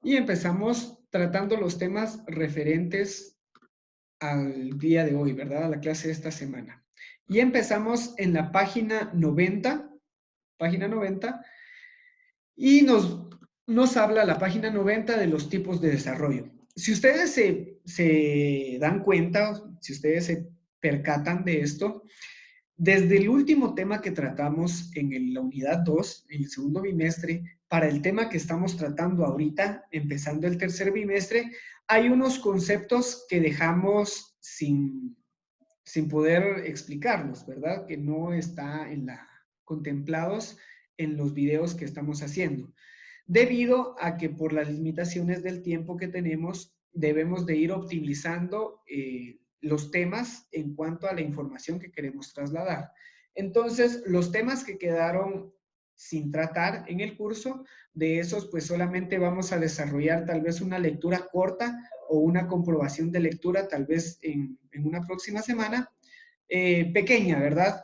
Y empezamos tratando los temas referentes al día de hoy, ¿verdad? A la clase de esta semana. Y empezamos en la página 90, y nos habla la página 90 de los tipos de desarrollo. Si ustedes se dan cuenta, si ustedes se percatan de esto, desde el último tema que tratamos en la unidad 2, en el segundo bimestre, para el tema que estamos tratando ahorita, empezando el tercer bimestre, hay unos conceptos que dejamos sin poder explicarlos, ¿verdad? Que no está contemplados en los videos que estamos haciendo. Debido a que por las limitaciones del tiempo que tenemos, debemos de ir optimizando los temas en cuanto a la información que queremos trasladar. Entonces, los temas que quedaron sin tratar en el curso, de esos pues solamente vamos a desarrollar tal vez una lectura corta o una comprobación de lectura tal vez en una próxima semana, pequeña, ¿verdad?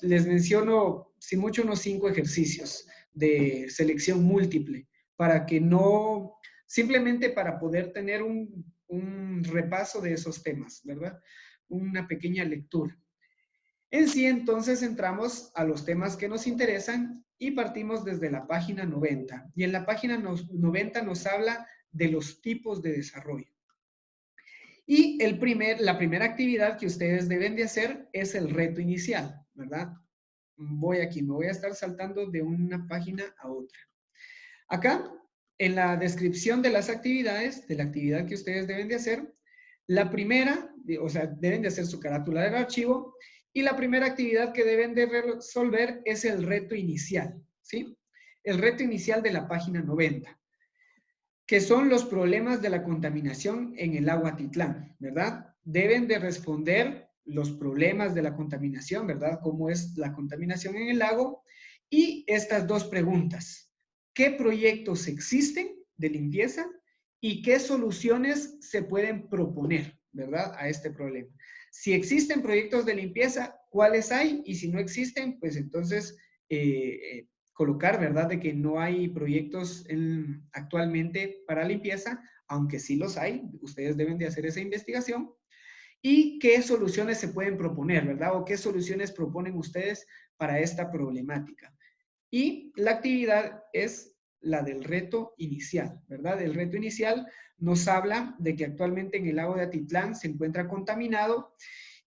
Les menciono, si mucho, unos 5 ejercicios de selección múltiple, para que no, simplemente para poder tener un repaso de esos temas, ¿verdad? Una pequeña lectura. En sí, entonces entramos a los temas que nos interesan y partimos desde la página 90. Y en la página 90 nos habla de los tipos de desarrollo. Y la primera actividad que ustedes deben de hacer es el reto inicial, ¿verdad? Voy aquí, me voy a estar saltando de una página a otra. Acá, en la descripción de las actividades, de la actividad que ustedes deben de hacer, la primera, o sea, deben de hacer su carátula del archivo, y la primera actividad que deben de resolver es el reto inicial, ¿sí? El reto inicial de la página 90, que son los problemas de la contaminación en el agua Atitlán, ¿verdad? Deben de responder los problemas de la contaminación, ¿verdad? ¿Cómo es la contaminación en el lago? Y estas dos preguntas: ¿qué proyectos existen de limpieza y qué soluciones se pueden proponer, ¿verdad? A este problema. Si existen proyectos de limpieza, ¿cuáles hay? Y si no existen, pues entonces colocar, ¿verdad? De que no hay proyectos actualmente para limpieza, aunque sí los hay, ustedes deben de hacer esa investigación. ¿Y qué soluciones se pueden proponer, verdad? ¿O qué soluciones proponen ustedes para esta problemática? Y la actividad es la del reto inicial, ¿verdad? El reto inicial nos habla de que actualmente en el lago de Atitlán se encuentra contaminado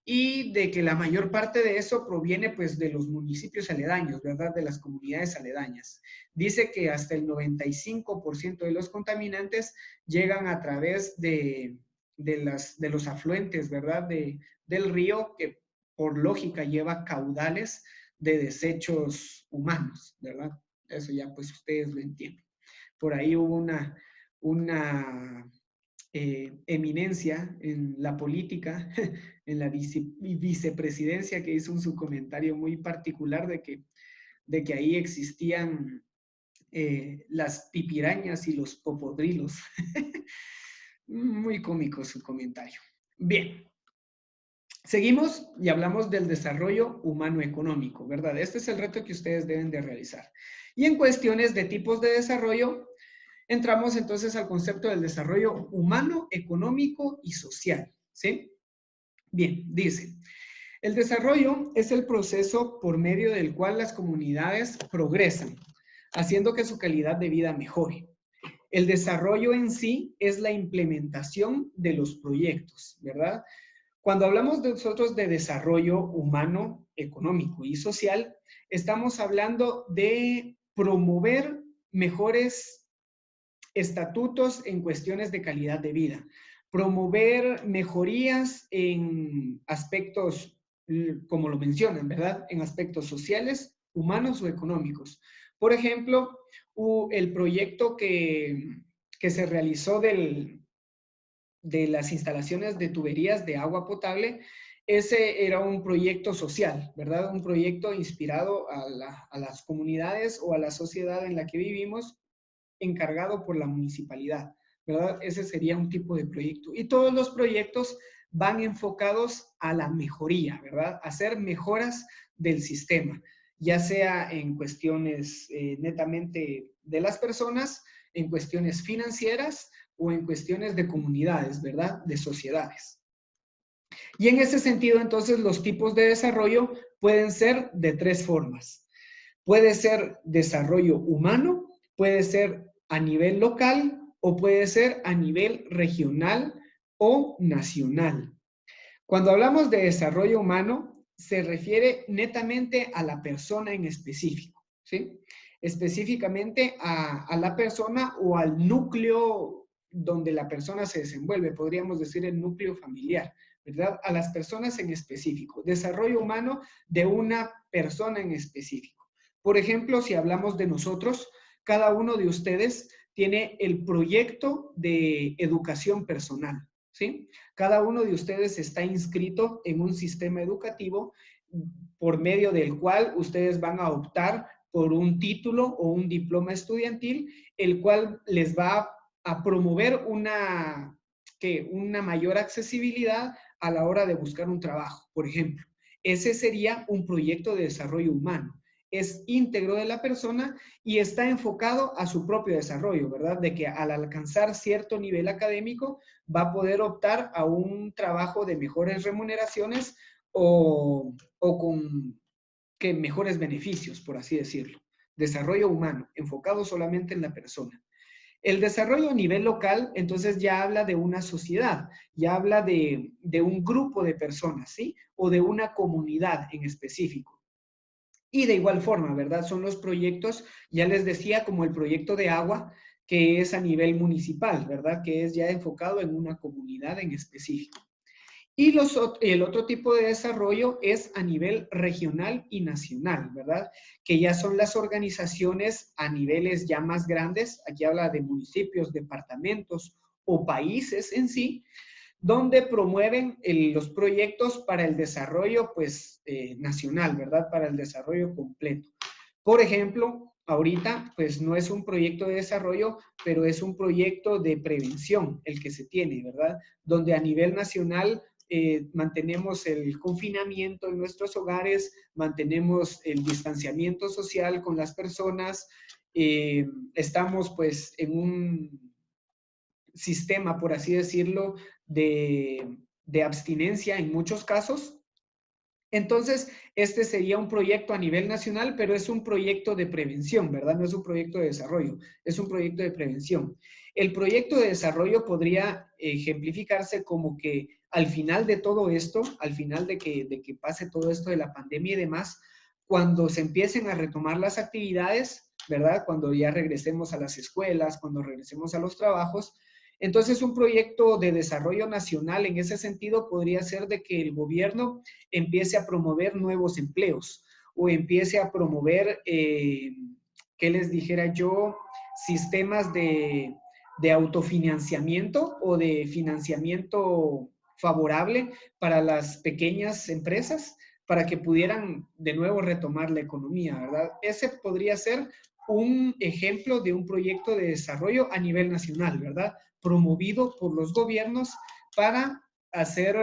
y de que la mayor parte de eso proviene pues de los municipios aledaños, ¿verdad? De las comunidades aledañas. Dice que hasta el 95% de los contaminantes llegan a través de los afluentes, ¿verdad? Del río, que por lógica lleva caudales de desechos humanos, ¿verdad? Eso ya pues ustedes lo entienden. Por ahí hubo una eminencia en la política, en la vicepresidencia, que hizo su comentario muy particular de que ahí existían las pipirañas y los popodrilos. Muy cómico su comentario. Bien, seguimos y hablamos del desarrollo humano económico, ¿verdad? Este es el reto que ustedes deben de realizar. Y en cuestiones de tipos de desarrollo, entramos entonces al concepto del desarrollo humano, económico y social, ¿sí? Bien, dice, el desarrollo es el proceso por medio del cual las comunidades progresan, haciendo que su calidad de vida mejore. El desarrollo en sí es la implementación de los proyectos, ¿verdad? Cuando hablamos de nosotros de desarrollo humano, económico y social, estamos hablando de promover mejores estatutos en cuestiones de calidad de vida, promover mejorías en aspectos, como lo mencionan, ¿verdad? En aspectos sociales, humanos o económicos. Por ejemplo, el proyecto que se realizó de las instalaciones de tuberías de agua potable, ese era un proyecto social, ¿verdad? Un proyecto inspirado a las comunidades o a la sociedad en la que vivimos, encargado por la municipalidad, ¿verdad? Ese sería un tipo de proyecto. Y todos los proyectos van enfocados a la mejoría, ¿verdad? A hacer mejoras del sistema, ya sea en cuestiones netamente de las personas en cuestiones financieras o en cuestiones de comunidades, ¿verdad? De sociedades. Y en ese sentido, entonces, los tipos de desarrollo pueden ser de tres formas. Puede ser desarrollo humano, puede ser a nivel local o puede ser a nivel regional o nacional. Cuando hablamos de desarrollo humano, se refiere netamente a la persona en específico, ¿sí? Específicamente a la persona o al núcleo donde la persona se desenvuelve, podríamos decir el núcleo familiar, ¿verdad? A las personas en específico. Desarrollo humano de una persona en específico. Por ejemplo, si hablamos de nosotros, cada uno de ustedes tiene el proyecto de educación personal, ¿sí? Cada uno de ustedes está inscrito en un sistema educativo por medio del cual ustedes van a optar por un título o un diploma estudiantil, el cual les va a promover una mayor accesibilidad a la hora de buscar un trabajo, por ejemplo. Ese sería un proyecto de desarrollo humano. Es íntegro de la persona y está enfocado a su propio desarrollo, ¿verdad? De que al alcanzar cierto nivel académico va a poder optar a un trabajo de mejores remuneraciones o con mejores beneficios, por así decirlo. Desarrollo humano, enfocado solamente en la persona. El desarrollo a nivel local, entonces ya habla de una sociedad, ya habla de un grupo de personas, ¿sí? O de una comunidad en específico. Y de igual forma, ¿verdad? Son los proyectos, ya les decía, como el proyecto de agua, que es a nivel municipal, ¿verdad? Que es ya enfocado en una comunidad en específico. Y el otro tipo de desarrollo es a nivel regional y nacional, ¿verdad? Que ya son las organizaciones a niveles ya más grandes, aquí habla de municipios, departamentos o países en sí, donde promueven los proyectos para el desarrollo, pues, nacional, ¿verdad? Para el desarrollo completo. Por ejemplo, ahorita, pues, no es un proyecto de desarrollo, pero es un proyecto de prevención el que se tiene, ¿verdad? Donde a nivel nacional mantenemos el confinamiento en nuestros hogares, mantenemos el distanciamiento social con las personas, estamos, pues, en un sistema, por así decirlo, de abstinencia en muchos casos. Entonces, este sería un proyecto a nivel nacional, pero es un proyecto de prevención, ¿verdad? No es un proyecto de desarrollo, es un proyecto de prevención. El proyecto de desarrollo podría ejemplificarse como que al final de todo esto, al final de que pase todo esto de la pandemia y demás, cuando se empiecen a retomar las actividades, ¿verdad? Cuando ya regresemos a las escuelas, cuando regresemos a los trabajos, entonces un proyecto de desarrollo nacional en ese sentido podría ser de que el gobierno empiece a promover nuevos empleos o empiece a promover, ¿qué les dijera yo? Sistemas de autofinanciamiento o de financiamiento favorable para las pequeñas empresas para que pudieran de nuevo retomar la economía, ¿verdad? Ese podría ser un ejemplo de un proyecto de desarrollo a nivel nacional, ¿verdad? Promovido por los gobiernos para hacer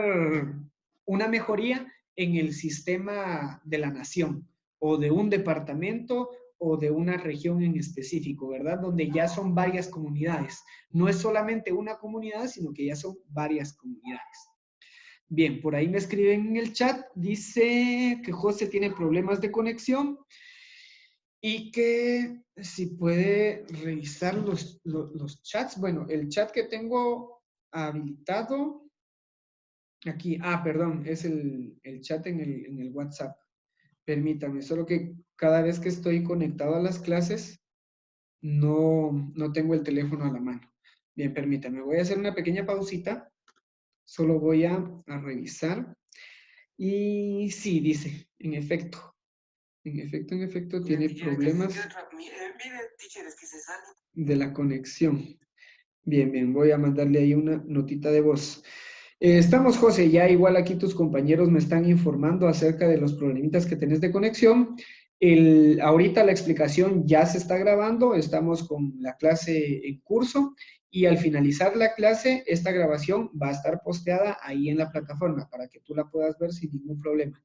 una mejoría en el sistema de la nación o de un departamento o de una región en específico, ¿verdad? Donde ya son varias comunidades. No es solamente una comunidad, sino que ya son varias comunidades. Bien, por ahí me escriben en el chat, dice que José tiene problemas de conexión y que si puede revisar los chats. Bueno, el chat que tengo habilitado aquí, perdón, es el chat en el WhatsApp. Permítame, solo que cada vez que estoy conectado a las clases, no tengo el teléfono a la mano. Bien, permítame, voy a hacer una pequeña pausita. Solo voy a revisar. Y sí, dice, en efecto, tiene problemas de la conexión. Bien, bien, voy a mandarle ahí una notita de voz. Estamos, José, ya igual aquí tus compañeros me están informando acerca de los problemitas que tenés de conexión. Ahorita la explicación ya se está grabando, estamos con la clase en curso y al finalizar la clase, esta grabación va a estar posteada ahí en la plataforma para que tú la puedas ver sin ningún problema.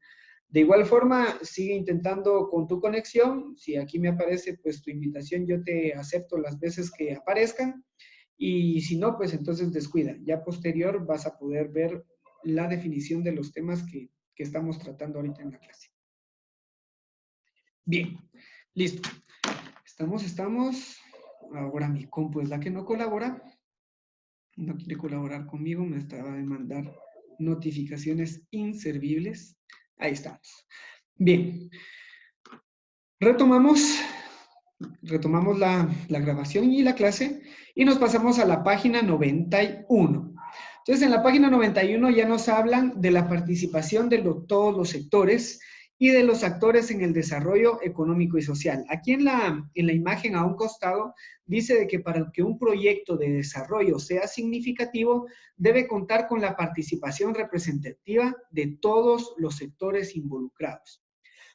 De igual forma, sigue intentando con tu conexión. Si aquí me aparece, pues tu invitación, yo te acepto las veces que aparezcan. Y si no, pues entonces descuida. Ya posterior vas a poder ver la definición de los temas que estamos tratando ahorita en la clase. Bien, listo. Estamos. Ahora mi compu es la que no colabora. No quiere colaborar conmigo, me estaba de mandar notificaciones inservibles. Ahí estamos. Bien, retomamos la grabación y la clase y nos pasamos a la página 91. Entonces, en la página 91 ya nos hablan de la participación de todos los sectores y de los actores en el desarrollo económico y social. Aquí en la imagen a un costado dice de que para que un proyecto de desarrollo sea significativo, debe contar con la participación representativa de todos los sectores involucrados.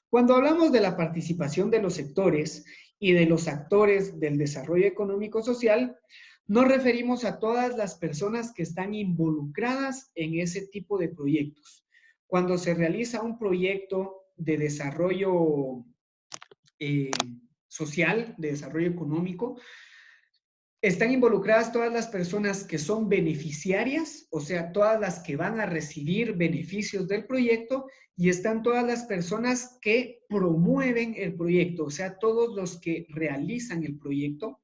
Cuando hablamos de la participación de los sectores y de los actores del desarrollo económico-social, nos referimos a todas las personas que están involucradas en ese tipo de proyectos. Cuando se realiza un proyecto de desarrollo social, de desarrollo económico, están involucradas todas las personas que son beneficiarias, o sea, todas las que van a recibir beneficios del proyecto, y están todas las personas que promueven el proyecto, o sea, todos los que realizan el proyecto,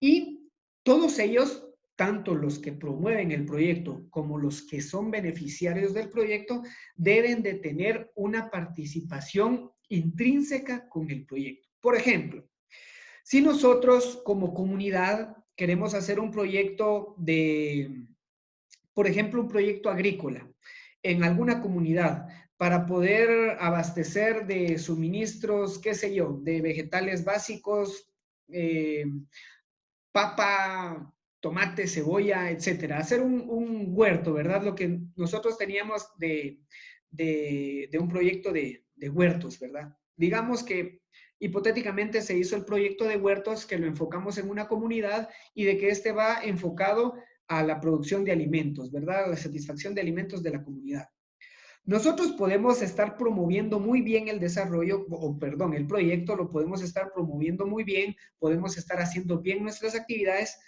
y todos ellos, tanto los que promueven el proyecto como los que son beneficiarios del proyecto, deben de tener una participación intrínseca con el proyecto. Por ejemplo, si nosotros como comunidad queremos hacer un proyecto por ejemplo, un proyecto agrícola en alguna comunidad para poder abastecer de suministros, qué sé yo, de vegetales básicos, papa, tomate, cebolla, etcétera. Hacer un huerto, ¿verdad? Lo que nosotros teníamos de un proyecto de huertos, ¿verdad? Digamos que hipotéticamente se hizo el proyecto de huertos que lo enfocamos en una comunidad y de que este va enfocado a la producción de alimentos, ¿verdad? A la satisfacción de alimentos de la comunidad. Nosotros podemos estar promoviendo muy bien el desarrollo, o perdón, el proyecto lo podemos estar promoviendo muy bien, podemos estar haciendo bien nuestras actividades,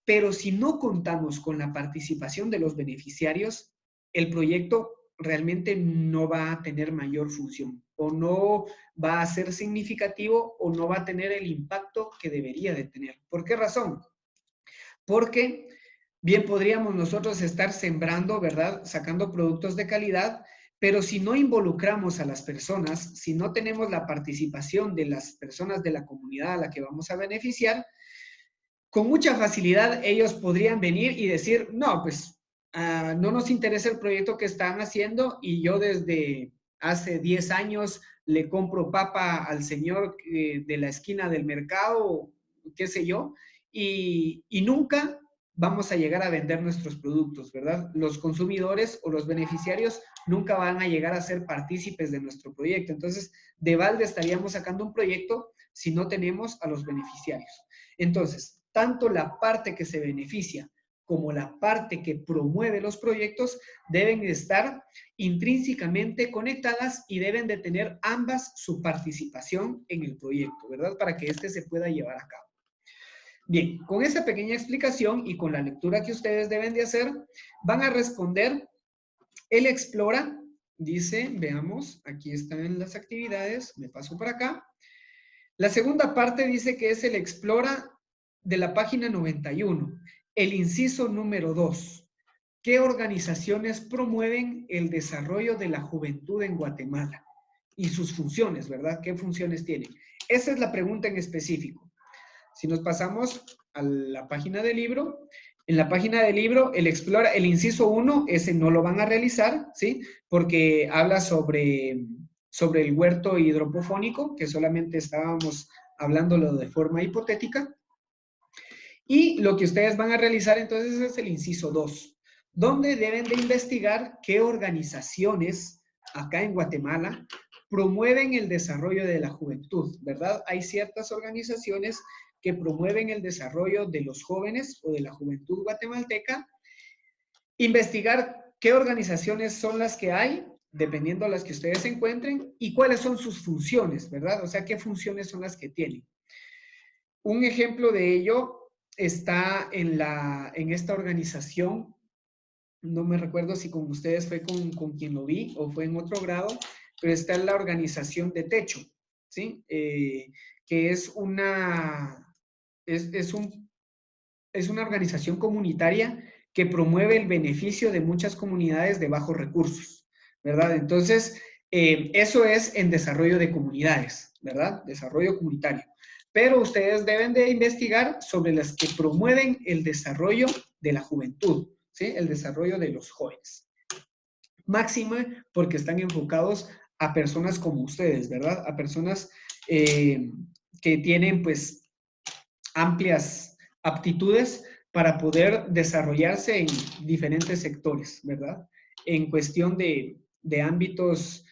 pero si no contamos con la participación de los beneficiarios, el proyecto realmente no va a tener mayor función, o no va a ser significativo, o no va a tener el impacto que debería de tener. ¿Por qué razón? Porque bien podríamos nosotros estar sembrando, ¿verdad? Sacando productos de calidad, pero si no involucramos a las personas, si no tenemos la participación de las personas de la comunidad a la que vamos a beneficiar, con mucha facilidad ellos podrían venir y decir, no, pues no nos interesa el proyecto que están haciendo y yo desde hace 10 años le compro papa al señor de la esquina del mercado, qué sé yo, y nunca vamos a llegar a vender nuestros productos, ¿verdad? Los consumidores o los beneficiarios nunca van a llegar a ser partícipes de nuestro proyecto. Entonces, de balde estaríamos sacando un proyecto si no tenemos a los beneficiarios. Entonces, tanto la parte que se beneficia como la parte que promueve los proyectos deben estar intrínsecamente conectadas y deben de tener ambas su participación en el proyecto, ¿verdad? Para que éste se pueda llevar a cabo. Bien, con esa pequeña explicación y con la lectura que ustedes deben de hacer, van a responder, él explora, dice, veamos, aquí están las actividades, me paso para acá. La segunda parte dice que es el explora de la página 91, el inciso número 2. ¿Qué organizaciones promueven el desarrollo de la juventud en Guatemala? Y sus funciones, ¿verdad? ¿Qué funciones tienen? Esa es la pregunta en específico. Si nos pasamos a la página del libro, en la página del libro, el inciso 1, ese no lo van a realizar, ¿sí? Porque habla sobre el huerto hidropónico, que solamente estábamos hablándolo de forma hipotética. Y lo que ustedes van a realizar entonces es el inciso 2, donde deben de investigar qué organizaciones acá en Guatemala promueven el desarrollo de la juventud, ¿verdad? Hay ciertas organizaciones que promueven el desarrollo de los jóvenes o de la juventud guatemalteca. Investigar qué organizaciones son las que hay dependiendo de las que ustedes encuentren, y cuáles son sus funciones, ¿verdad? O sea, qué funciones son las que tienen. Un ejemplo de ello está en esta organización, no me recuerdo si con ustedes fue con quien lo vi o fue en otro grado, pero está en la organización de Techo, ¿sí? Que es es una organización comunitaria que promueve el beneficio de muchas comunidades de bajos recursos, ¿verdad? Entonces, eso es en desarrollo de comunidades, ¿verdad? Desarrollo comunitario. Pero ustedes deben de investigar sobre las que promueven el desarrollo de la juventud, ¿sí? El desarrollo de los jóvenes. Máxima porque están enfocados a personas como ustedes, ¿verdad? A personas que tienen, pues, amplias aptitudes para poder desarrollarse en diferentes sectores, ¿verdad? En cuestión de ámbitos,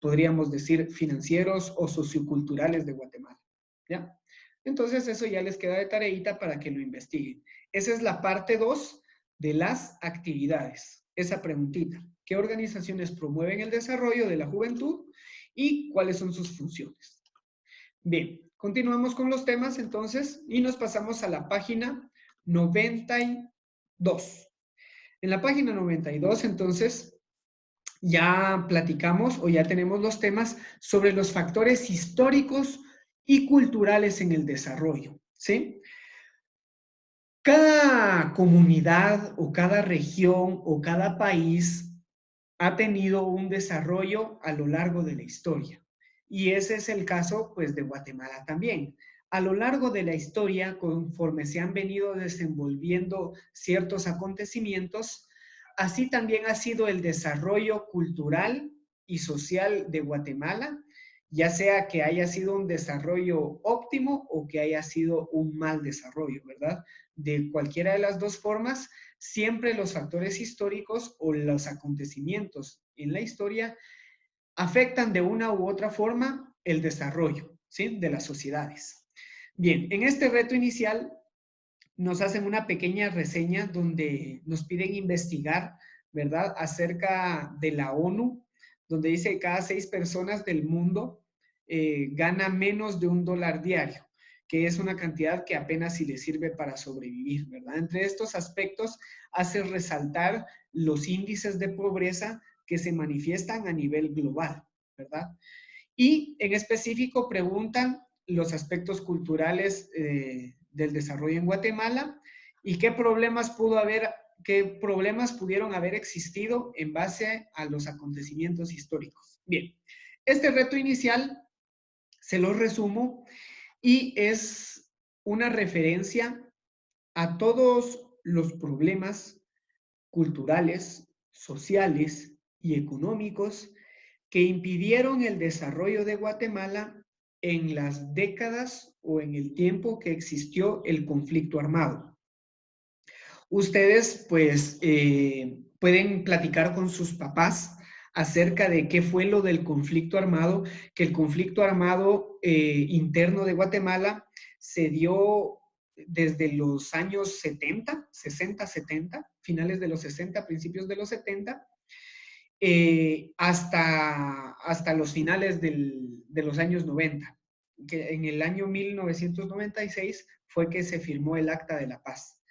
podríamos decir, financieros o socioculturales de Guatemala, ¿ya? Entonces, eso ya les queda de tareita para que lo investiguen. Esa es la parte 2 de las actividades. Esa preguntita. ¿Qué organizaciones promueven el desarrollo de la juventud y cuáles son sus funciones? Bien, continuamos con los temas entonces y nos pasamos a la página 92. En la página 92 entonces ya platicamos o ya tenemos los temas sobre los factores históricos y culturales en el desarrollo, ¿sí? Cada comunidad o cada región o cada país ha tenido un desarrollo a lo largo de la historia. Y ese es el caso, pues, de Guatemala también. A lo largo de la historia, conforme se han venido desenvolviendo ciertos acontecimientos, así también ha sido el desarrollo cultural y social de Guatemala, ya sea que haya sido un desarrollo óptimo o que haya sido un mal desarrollo, ¿verdad? De cualquiera de las dos formas, siempre los factores históricos o los acontecimientos en la historia afectan de una u otra forma el desarrollo, ¿sí? De las sociedades. Bien, en este reto inicial nos hacen una pequeña reseña donde nos piden investigar, ¿verdad? Acerca de la ONU, donde dice que cada 6 personas del mundo gana menos de $1 diario, que es una cantidad que apenas si le sirve para sobrevivir, ¿verdad? Entre estos aspectos hace resaltar los índices de pobreza que se manifiestan a nivel global, ¿verdad? Y en específico preguntan los aspectos culturales del desarrollo en Guatemala y qué problemas pudieron haber existido en base a los acontecimientos históricos. Bien, este reto inicial se lo resumo y es una referencia a todos los problemas culturales, sociales y económicos que impidieron el desarrollo de Guatemala en las décadas o en el tiempo que existió el conflicto armado. Ustedes, pues, pueden platicar con sus papás acerca de qué fue lo del conflicto armado, que el conflicto armado interno de Guatemala se dio desde los años 70, 60, 70, finales de los 60, principios de los 70, hasta los finales de los años 90, que en el año 1996 fue que se firmó el Acta de la Paz.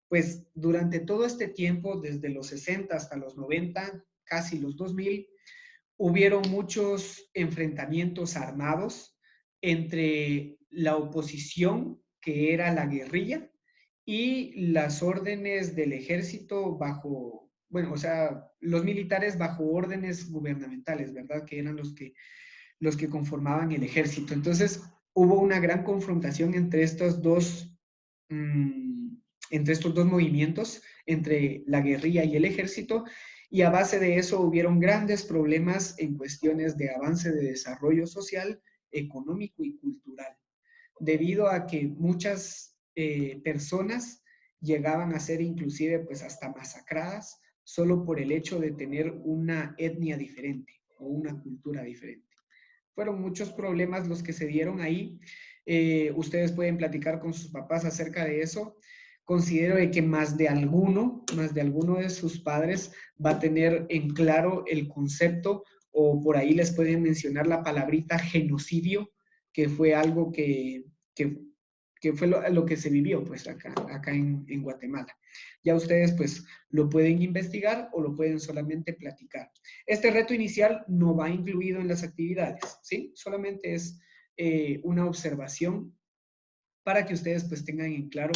Pues durante todo este tiempo, desde los 60 hasta los 90, casi los 2000, hubieron muchos enfrentamientos armados entre la oposición, que era la guerrilla, y las órdenes del ejército bajo, bueno, o sea, los militares bajo órdenes gubernamentales, ¿verdad? Que eran los que conformaban el ejército. Entonces, hubo una gran confrontación entre estos dos movimientos, entre la guerrilla y el ejército, y a base de eso hubieron grandes problemas en cuestiones de avance de desarrollo social, económico y cultural, debido a que muchas personas llegaban a ser inclusive pues hasta masacradas solo por el hecho de tener una etnia diferente o una cultura diferente. Fueron muchos problemas los que se dieron ahí. Ustedes pueden platicar con sus papás acerca de eso. considero de que más de alguno de sus padres va a tener en claro el concepto, o por ahí les pueden mencionar la palabrita genocidio, que fue algo que fue lo que se vivió pues acá en Guatemala. Ya ustedes pues lo pueden investigar o lo pueden solamente platicar. Este reto inicial no va incluido en las actividades, ¿sí? Solamente es una observación para que ustedes pues tengan en claro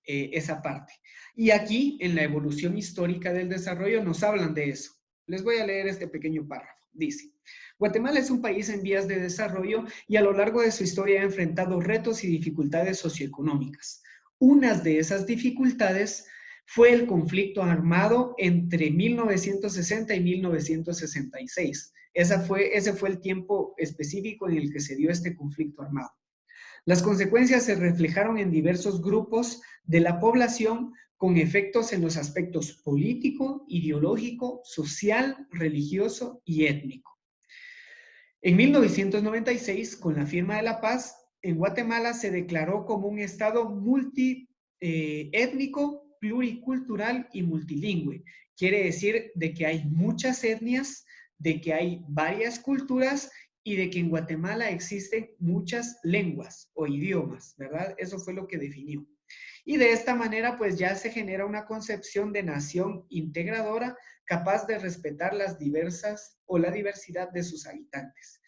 esa parte. Y aquí, en la evolución histórica del desarrollo, nos hablan de eso. Les voy a leer este pequeño párrafo. Dice, Guatemala es un país en vías de desarrollo y a lo largo de su historia ha enfrentado retos y dificultades socioeconómicas. Unas de esas dificultades fue el conflicto armado entre 1960 y 1966. Ese fue el tiempo específico en el que se dio este conflicto armado. Las consecuencias se reflejaron en diversos grupos de la población con efectos en los aspectos político, ideológico, social, religioso y étnico. En 1996, con la firma de la paz, en Guatemala se declaró como un estado multiétnico, pluricultural y multilingüe. Quiere decir de que hay muchas etnias, de que hay varias culturas y de que en Guatemala existen muchas lenguas o idiomas, ¿verdad? Eso fue lo que definió. Y de esta manera, pues ya se genera una concepción de nación integradora capaz de respetar las diversas o la diversidad de sus habitantes.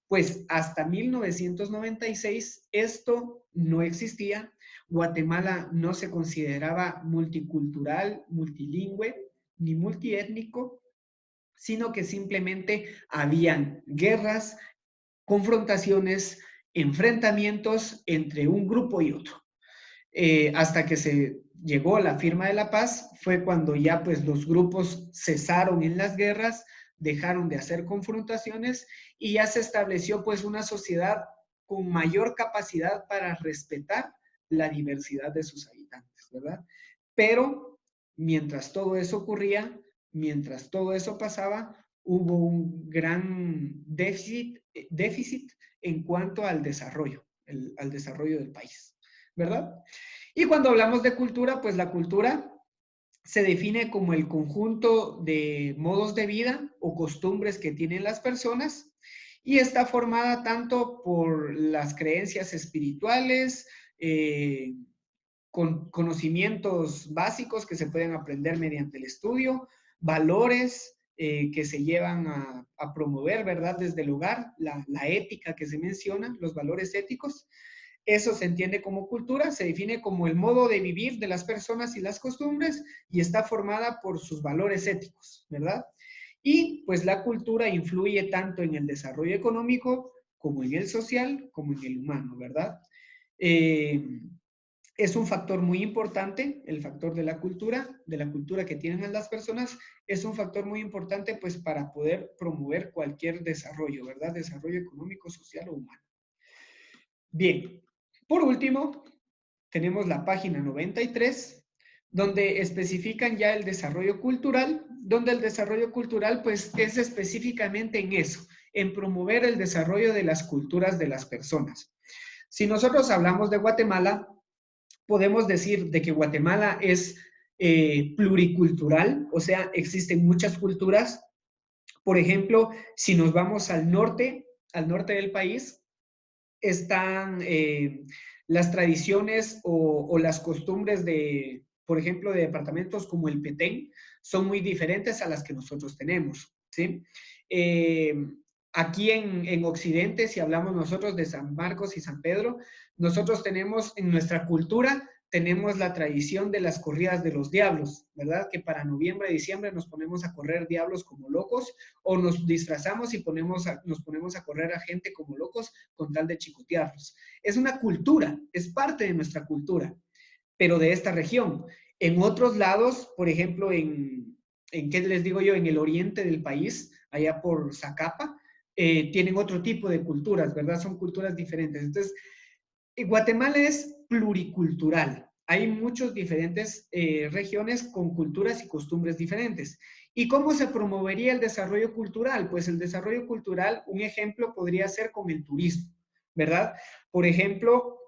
Pues hasta 1996 esto no existía. Guatemala no se consideraba multicultural, multilingüe ni multiétnico, sino que simplemente habían guerras, confrontaciones, enfrentamientos entre un grupo y otro. Hasta que se llegó la firma de la paz, fue cuando ya pues los grupos cesaron en las guerras, dejaron de hacer confrontaciones y ya se estableció pues una sociedad con mayor capacidad para respetar la diversidad de sus habitantes, ¿verdad? Pero mientras todo eso ocurría, mientras todo eso pasaba, hubo un gran déficit en cuanto al desarrollo del país, ¿verdad? Y cuando hablamos de cultura, pues la cultura se define como el conjunto de modos de vida o costumbres que tienen las personas y está formada tanto por las creencias espirituales, con conocimientos básicos que se pueden aprender mediante el estudio, valores que se llevan a promover, ¿verdad? Desde el hogar, la ética que se menciona, los valores éticos. Eso se entiende como cultura, se define como el modo de vivir de las personas y las costumbres y está formada por sus valores éticos, ¿verdad? Y pues la cultura influye tanto en el desarrollo económico como en el social, como en el humano, ¿verdad? Es un factor muy importante, el factor de la cultura que tienen las personas, es un factor muy importante pues para poder promover cualquier desarrollo, ¿verdad? Desarrollo económico, social o humano. Bien, por último, tenemos la página 93, donde especifican ya el desarrollo cultural, donde el desarrollo cultural pues es específicamente en eso, en promover el desarrollo de las culturas de las personas. Si nosotros hablamos de Guatemala, podemos decir de que Guatemala es pluricultural, o sea, existen muchas culturas. Por ejemplo, si nos vamos al norte del país, están las tradiciones o las costumbres de, por ejemplo, de departamentos como el Petén, son muy diferentes a las que nosotros tenemos, ¿sí? Aquí en Occidente, si hablamos nosotros de San Marcos y San Pedro, nosotros tenemos en nuestra cultura, tenemos la tradición de las corridas de los diablos, ¿verdad? Que para noviembre, diciembre nos ponemos a correr diablos como locos o nos disfrazamos y nos ponemos a correr a gente como locos con tal de chicotearlos. Es una cultura, es parte de nuestra cultura, pero de esta región. En otros lados, por ejemplo, ¿qué les digo yo? En el oriente del país, allá por Zacapa, tienen otro tipo de culturas, ¿verdad? Son culturas diferentes. Entonces, Guatemala es pluricultural. Hay muchas diferentes regiones con culturas y costumbres diferentes. ¿Y cómo se promovería el desarrollo cultural? Pues el desarrollo cultural, un ejemplo podría ser con el turismo, ¿verdad? Por ejemplo,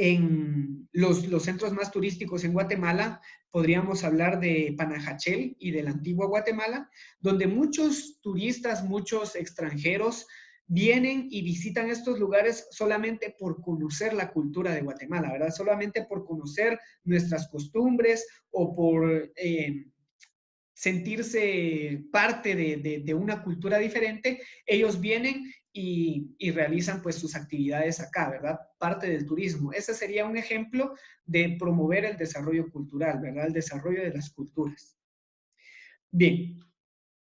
En los centros más turísticos en Guatemala, podríamos hablar de Panajachel y de la antigua Guatemala, donde muchos turistas, muchos extranjeros vienen y visitan estos lugares solamente por conocer la cultura de Guatemala, ¿verdad? Solamente por conocer nuestras costumbres o por sentirse parte de una cultura diferente, ellos vienen y realizan pues sus actividades acá, ¿verdad? Parte del turismo. Ese sería un ejemplo de promover el desarrollo cultural, ¿verdad? El desarrollo de las culturas. Bien,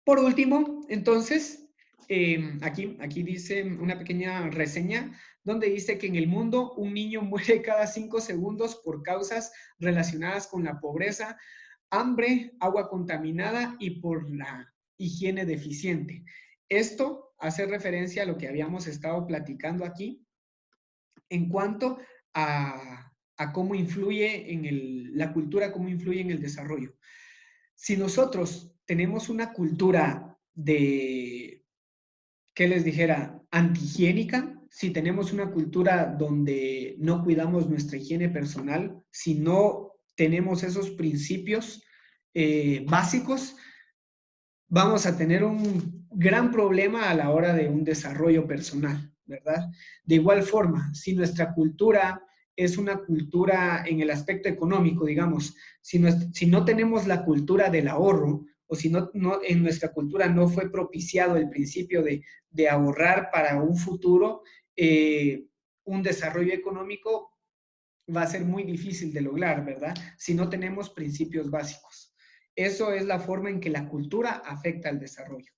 por último, entonces, aquí dice una pequeña reseña donde dice que en el mundo un niño muere cada 5 segundos por causas relacionadas con la pobreza, hambre, agua contaminada y por la higiene deficiente. Esto hace referencia a lo que habíamos estado platicando aquí en cuanto a cómo influye en la cultura, cómo influye en el desarrollo. Si nosotros tenemos una cultura de, ¿qué les dijera? Antihigiénica, si tenemos una cultura donde no cuidamos nuestra higiene personal, si no tenemos esos principios básicos, vamos a tener un gran problema a la hora de un desarrollo personal, ¿verdad? De igual forma, si nuestra cultura es una cultura en el aspecto económico, digamos, si no tenemos la cultura del ahorro, o si en nuestra cultura no fue propiciado el principio de ahorrar para un futuro, un desarrollo económico va a ser muy difícil de lograr, ¿verdad? Si no tenemos principios básicos. Eso es la forma en que la cultura afecta al desarrollo.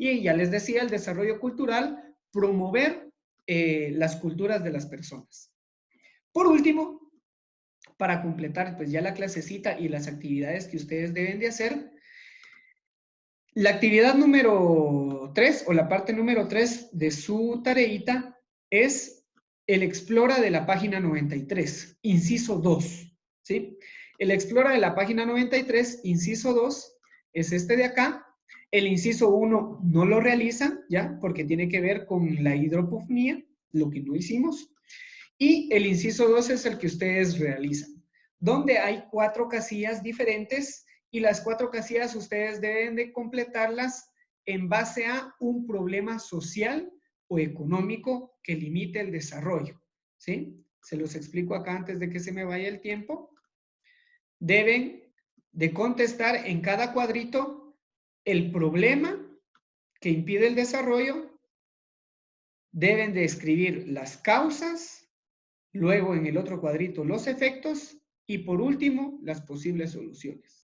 Y ya les decía, el desarrollo cultural, promover las culturas de las personas. Por último, para completar pues ya la clasecita y las actividades que ustedes deben de hacer, la actividad número 3 o la parte número 3 de su tareita es el Explora de la página 93, inciso 2, ¿sí? El Explora de la página 93, inciso 2, es este de acá. El inciso 1 no lo realizan, ¿ya? Porque tiene que ver con la hidroponía, lo que no hicimos. Y el inciso 2 es el que ustedes realizan, donde hay 4 casillas diferentes y las 4 casillas ustedes deben de completarlas en base a un problema social o económico que limite el desarrollo, ¿sí? Se los explico acá antes de que se me vaya el tiempo. Deben de contestar en cada cuadrito el problema que impide el desarrollo, deben de escribir las causas, luego en el otro cuadrito los efectos y por último las posibles soluciones.